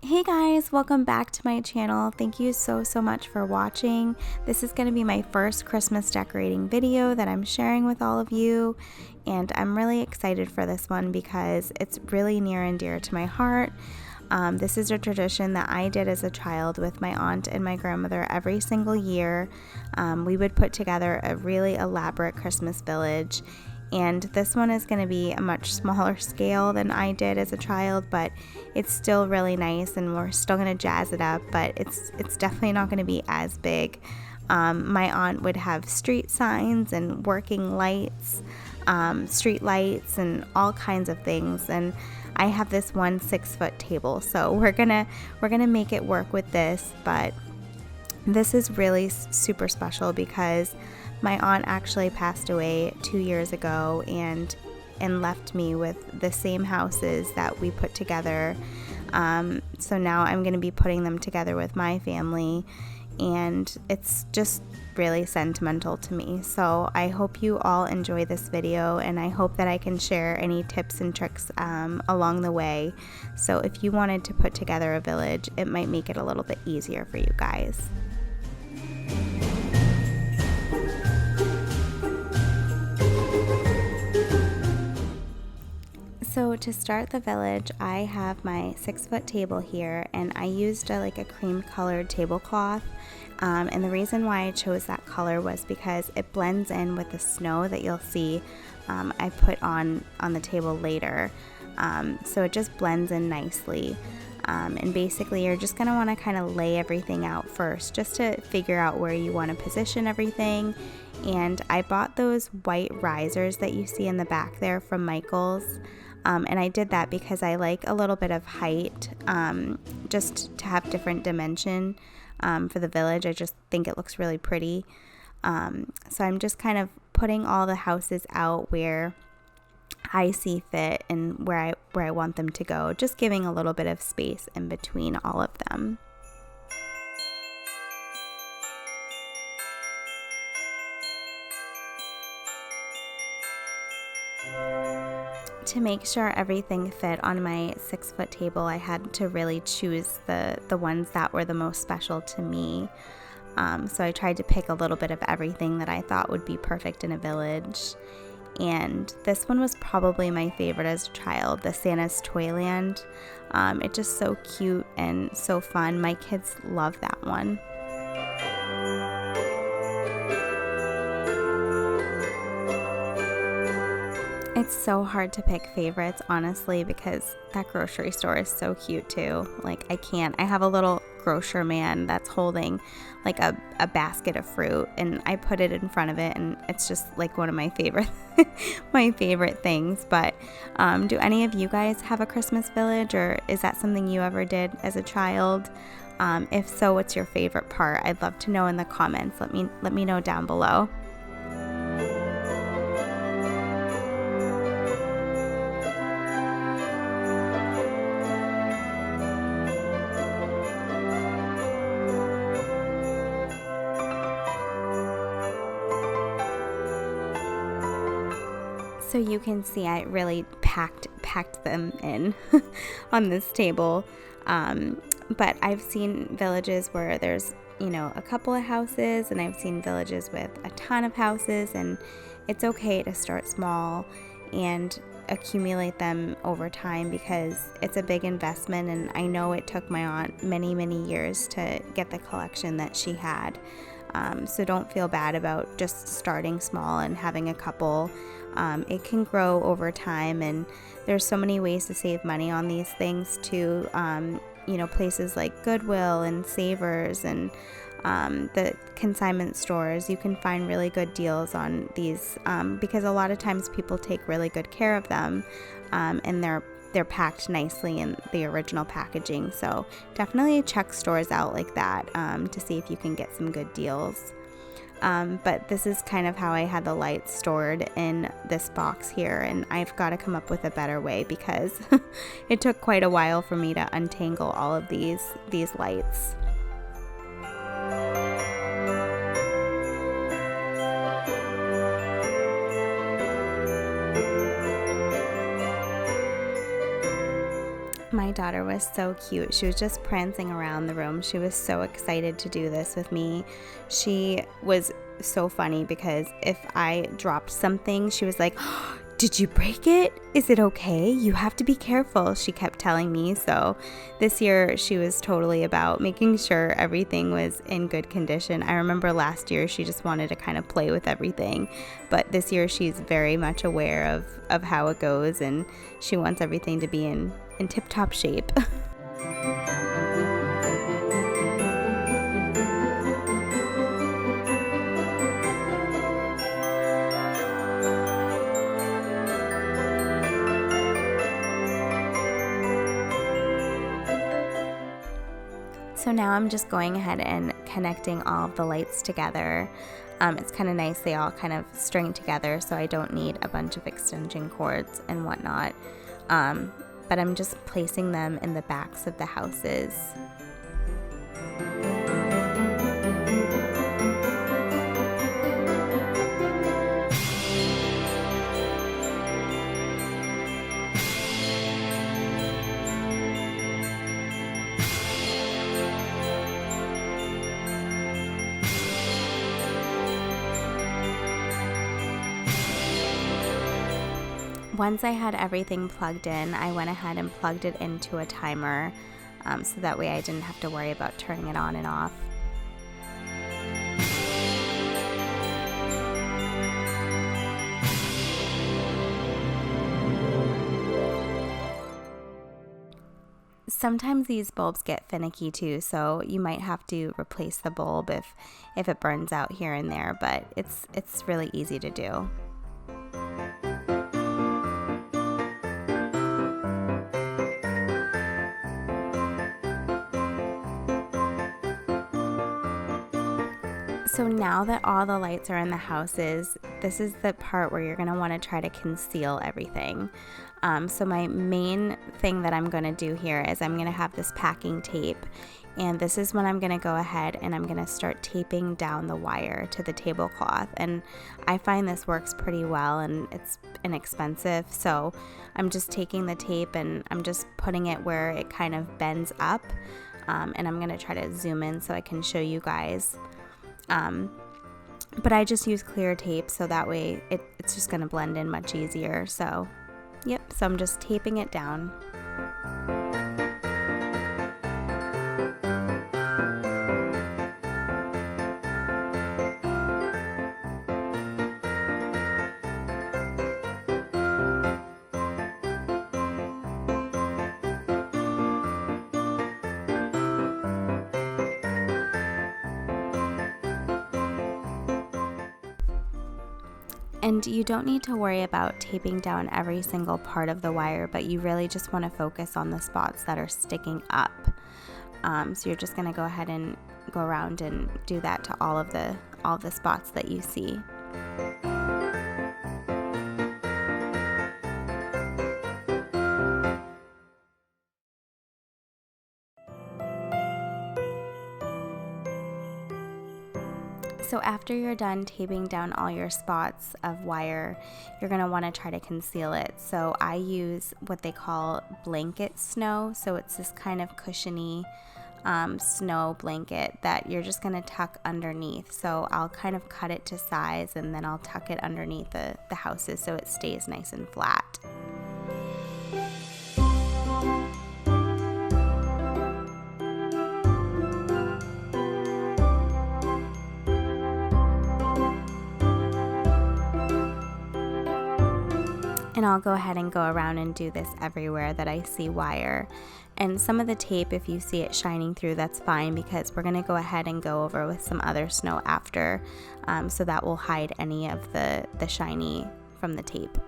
Hey guys, welcome back to my channel. Thank you so much for watching. This is going to be my first Christmas decorating video that I'm sharing with all of you, and I'm really excited for this one because it's really near and dear to my heart. This is a tradition that I did as a child with my aunt and my grandmother every single year. We would put together a really elaborate Christmas village, and this one is going to be a much smaller scale than I did as a child, but it's still really nice and we're still going to jazz it up, but it's definitely not going to be as big. My aunt would have street signs and working lights, street lights and all kinds of things, and I have this one 6-foot table, so we're gonna make it work with this. But this is really super special because my aunt actually passed away 2 years ago and left me with the same houses that we put together. So now I'm going to be putting them together with my family, and it's just really sentimental to me. So I hope you all enjoy this video, and I hope that I can share any tips and tricks along the way. So if you wanted to put together a village, it might make it a little bit easier for you guys. So to start the village, I have my 6-foot table here, and I used a cream colored tablecloth. And the reason why I chose that color was because it blends in with the snow that you'll see I put on the table later. So it just blends in nicely. And basically you're just going to want to kind of lay everything out first just to figure out where you want to position everything. And I bought those white risers that you see in the back there from Michael's. And I did that because I like a little bit of height, just to have different dimension for the village. I just think it looks really pretty. So I'm just kind of putting all the houses out where I see fit and where I want them to go, just giving a little bit of space in between all of them. To make sure everything fit on my 6-foot table, I had to really choose the ones that were the most special to me. So I tried to pick a little bit of everything that I thought would be perfect in a village. And this one was probably my favorite as a child, the Santa's Toyland. It's just so cute and so fun. My kids love that one. It's so hard to pick favorites, honestly, because that grocery store is so cute too. I have a little grocer man that's holding a basket of fruit, and I put it in front of it, and it's just one of my favorite my favorite things. But do any of you guys have a Christmas village, or is that something you ever did as a child? If so, what's your favorite part? I'd love to know in the comments. Let me know down below. So you can see I really packed them in on this table. But I've seen villages where there's, a couple of houses, and I've seen villages with a ton of houses, and it's okay to start small and accumulate them over time because it's a big investment, and I know it took my aunt many years to get the collection that she had. So don't feel bad about just starting small and having a couple. It can grow over time, and there's so many ways to save money on these things too. Places like Goodwill and Savers and the consignment stores, you can find really good deals on these because a lot of times people take really good care of them, and they're packed nicely in the original packaging. So definitely check stores out like that to see if you can get some good deals. But this is kind of how I had the lights stored in this box here, and I've got to come up with a better way because it took quite a while for me to untangle all of these lights. My daughter was so cute. She was just prancing around the room. She was so excited to do this with me. She was so funny because if I dropped something, she was like, "Oh, did you break it? Is it okay? You have to be careful," she kept telling me. So this year she was totally about making sure everything was in good condition. I remember last year she just wanted to kind of play with everything, but this year she's very much aware of how it goes, and she wants everything to be in tip-top shape. So now I'm just going ahead and connecting all of the lights together. It's kind of nice, they all kind of string together, so I don't need a bunch of extension cords and whatnot. But I'm just placing them in the backs of the houses. Once I had everything plugged in, I went ahead and plugged it into a timer, so that way I didn't have to worry about turning it on and off. Sometimes these bulbs get finicky too, so you might have to replace the bulb if it burns out here and there, but it's really easy to do. So now that all the lights are in the houses, this is the part where you're going to want to try to conceal everything. So my main thing that I'm going to do here is I'm going to have this packing tape, and this is when I'm going to go ahead and I'm going to start taping down the wire to the tablecloth. And I find this works pretty well, and it's inexpensive. So I'm just taking the tape and I'm just putting it where it kind of bends up, and I'm going to try to zoom in so I can show you guys. But I just use clear tape, so that way it's just going to blend in much easier. So, yep, so I'm just taping it down. And you don't need to worry about taping down every single part of the wire, but you really just want to focus on the spots that are sticking up. So you're just going to go ahead and go around and do that to all of the spots that you see. So after you're done taping down all your spots of wire, you're going to want to try to conceal it. So I use what they call blanket snow. So it's this kind of cushiony snow blanket that you're just going to tuck underneath. So I'll kind of cut it to size, and then I'll tuck it underneath the houses so it stays nice and flat. And I'll go ahead and go around and do this everywhere that I see wire. And some of the tape, if you see it shining through, that's fine, because we're going to go ahead and go over with some other snow after, so that will hide any of the shiny from the tape.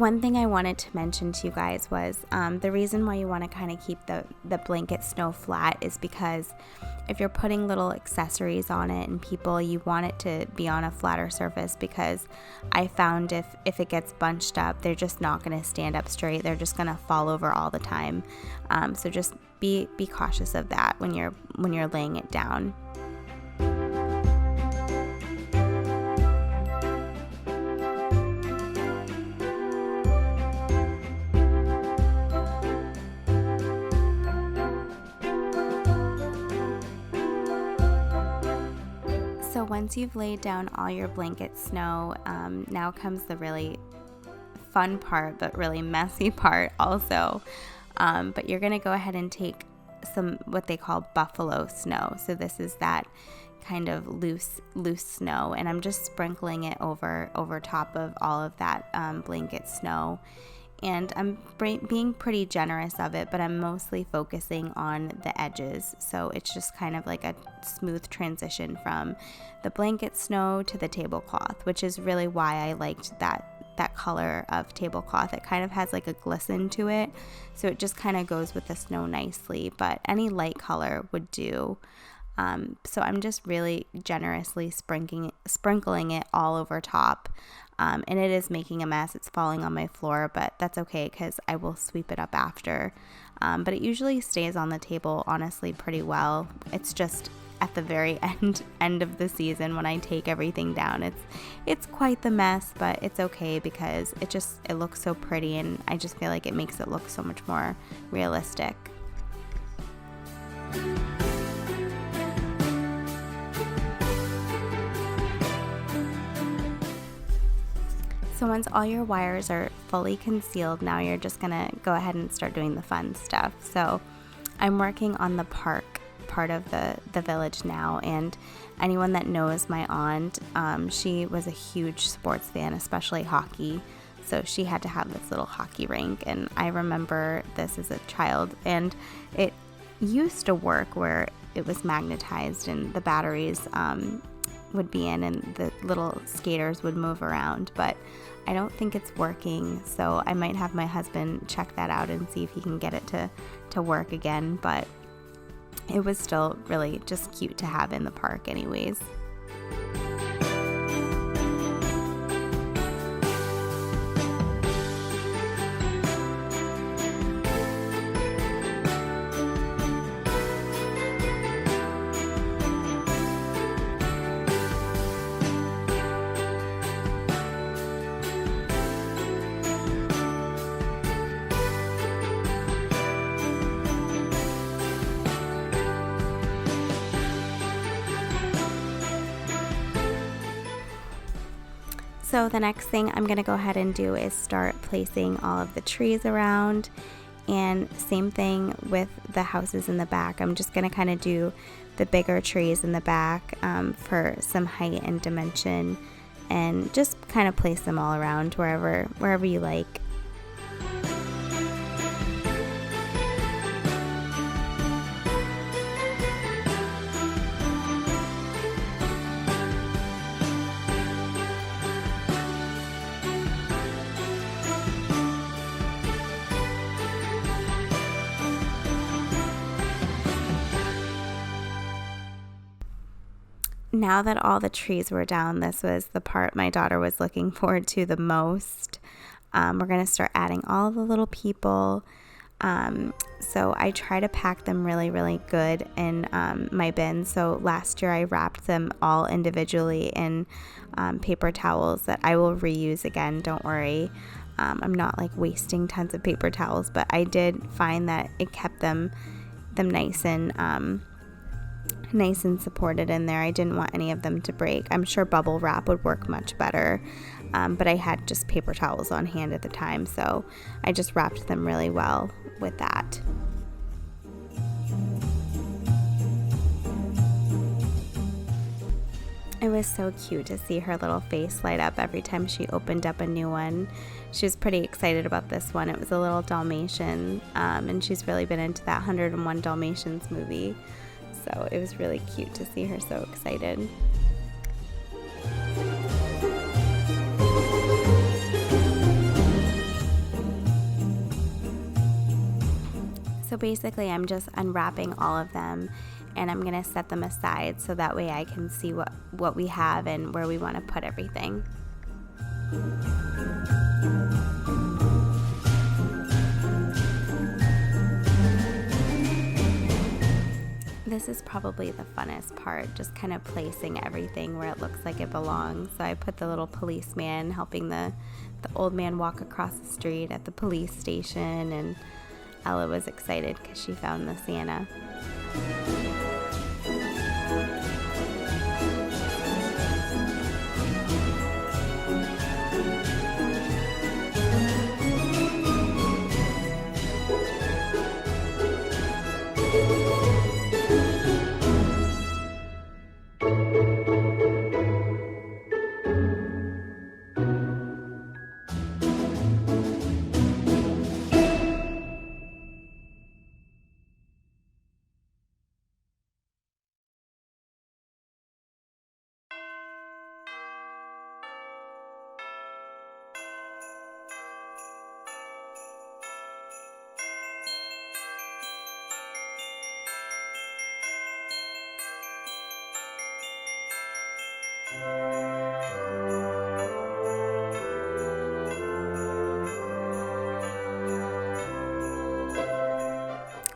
One thing I wanted to mention to you guys was the reason why you want to kind of keep the blanket snow flat is because if you're putting little accessories on it and people, you want it to be on a flatter surface, because I found if it gets bunched up, they're just not going to stand up straight. They're just going to fall over all the time. So just be cautious of that when you're laying it down. So once you've laid down all your blanket snow, now comes the really fun part, but really messy part also. But you're going to go ahead and take some what they call buffalo snow. So this is that kind of loose snow, and I'm just sprinkling it over top of all of that blanket snow. And I'm being pretty generous of it, but I'm mostly focusing on the edges. So it's just kind of like a smooth transition from the blanket snow to the tablecloth, which is really why I liked that color of tablecloth. It kind of has like a glisten to it, so it just kind of goes with the snow nicely, but any light color would do. So I'm just really generously sprinkling it all over top. And it is making a mess. It's falling on my floor, but that's okay because I will sweep it up after. But it usually stays on the table, honestly, pretty well. It's just at the very end of the season when I take everything down. It's quite the mess, but it's okay because it looks so pretty, and I just feel like it makes it look so much more realistic. So once all your wires are fully concealed, now you're just gonna go ahead and start doing the fun stuff. So I'm working on the park part of the village now, and anyone that knows my aunt, she was a huge sports fan, especially hockey. So she had to have this little hockey rink, and I remember this as a child, and it used to work where it was magnetized and the batteries would be in and the little skaters would move around, but I don't think it's working, so I might have my husband check that out and see if he can get it to work again, but it was still really just cute to have in the park anyways. So the next thing I'm going to go ahead and do is start placing all of the trees around, and same thing with the houses in the back. I'm just going to kind of do the bigger trees in the back for some height and dimension, and just kind of place them all around wherever you like. Now that all the trees were down, this was the part my daughter was looking forward to the most. We're going to start adding all the little people. So I try to pack them really, really good in my bin. So last year I wrapped them all individually in paper towels that I will reuse again, don't worry. I'm not like wasting tons of paper towels, but I did find that it kept them nice and supported in there. I didn't want any of them to break. I'm sure bubble wrap would work much better, but I had just paper towels on hand at the time, so I just wrapped them really well with that. It was so cute to see her little face light up every time she opened up a new one. She was pretty excited about this one. It was a little Dalmatian, and she's really been into that 101 Dalmatians movie. So it was really cute to see her so excited. So basically I'm just unwrapping all of them, and I'm going to set them aside so that way I can see what we have and where we want to put everything. This is probably the funnest part, just kind of placing everything where it looks like it belongs. So I put the little policeman helping the old man walk across the street at the police station, and Ella was excited because she found the Santa.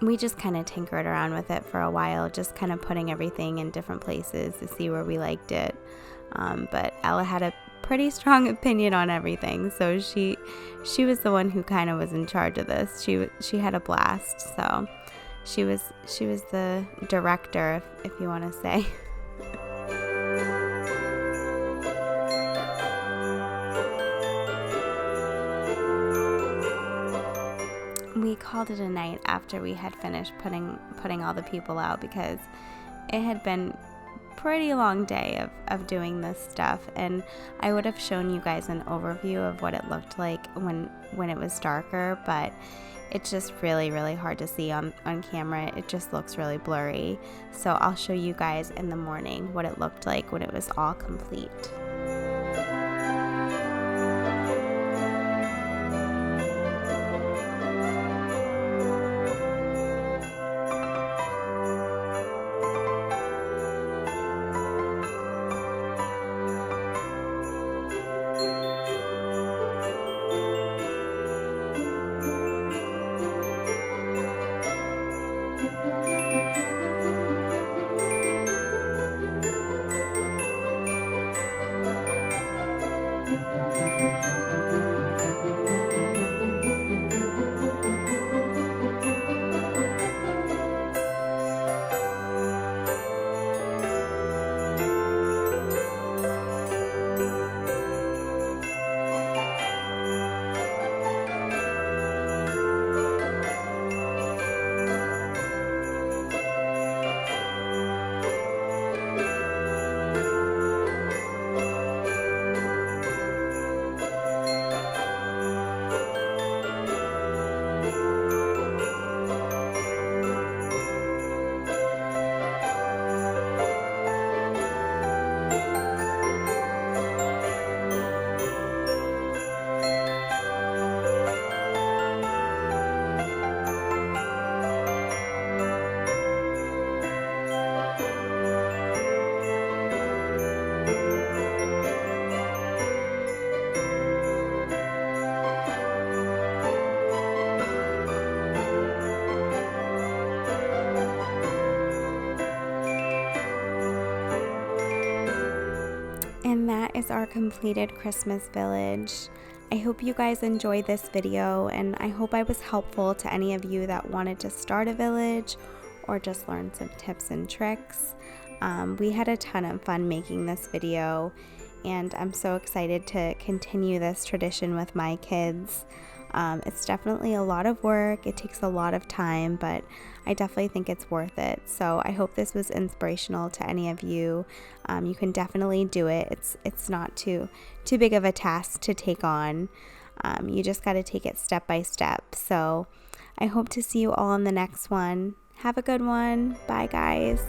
We just kind of tinkered around with it for a while, just kind of putting everything in different places to see where we liked it. But Ella had a pretty strong opinion on everything, so she was the one who kind of was in charge of this. She had a blast, so she was the director, if you want to say. We called it a night after we had finished putting all the people out, because it had been a pretty long day of doing this stuff, and I would have shown you guys an overview of what it looked like when it was darker, but it's just really, really hard to see on camera. It just looks really blurry. So I'll show you guys in the morning what it looked like when it was all complete. And that is our completed Christmas village. I hope you guys enjoyed this video, and I hope I was helpful to any of you that wanted to start a village or just learn some tips and tricks. We had a ton of fun making this video, and I'm so excited to continue this tradition with my kids. It's definitely a lot of work. It takes a lot of time, but I definitely think it's worth it. So I hope this was inspirational to any of you. You can definitely do it. It's not too big of a task to take on. You just got to take it step by step. So I hope to see you all in the next one. Have a good one. Bye, guys.